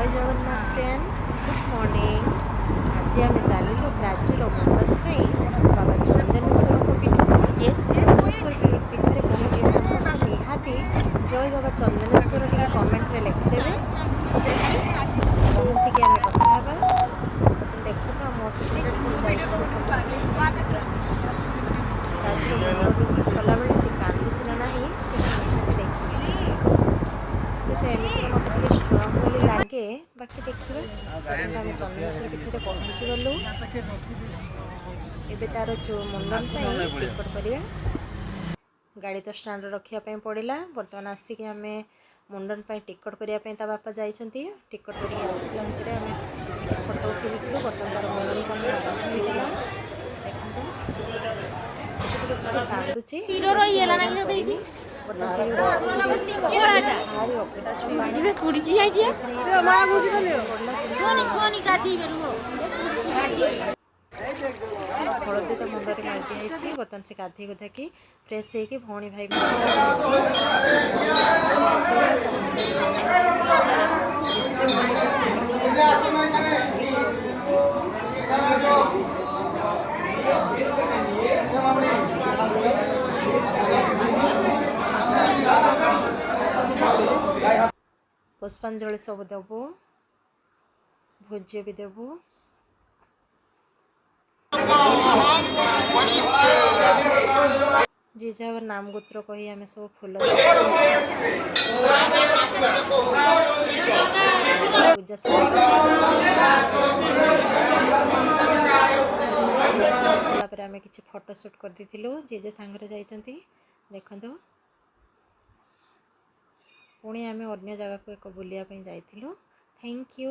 जय Jagannath friends, good morning. आज आम चलू राजूर मंडल बाबा चंदनेश्वर पीठ चंदनेश्वर पीठ में पहुँचे समस्त निहाती जय बाबा चंदनेश्वर टी कमेंट रे लिखिदेवे। पहुँचिकी आम कथा देखो मो सहित गला बेले सी कांदुची ना नहीं से निहाती देखिए से तो एमती मत स्ट्रंग बोली लगे बाकी देखिए आम चंदनेश्वर पीठ पहुँची गलु। एबे तार मुंडन टिकट करिया गाड़ी तो स्टाण्ड रखापी पड़ा। बर्तमान आसिक आम मुंडन टिकट करने बापा जाइए टिकट करके आसला भितर आम फोटो उठेलु। बर्तमान तार मुंडन काम आरंभ होगा। देखते से कांदुची हलदी तो मुंडे मारिदी बर्तमान से गाधे गुधाकी फ्रेश होगी भौणी भाई पुष्पांजलि सब देवु भोज्य भी देवु। जी जहाँ नाम गोत्र कही आम सब फूल पूजा सारापर आम कि फोटो शूट कर देलु। जे जे सांगे जाइए देखु पुणी आम अन्य जगह को एक बुलायापी जाइलु। Thank you.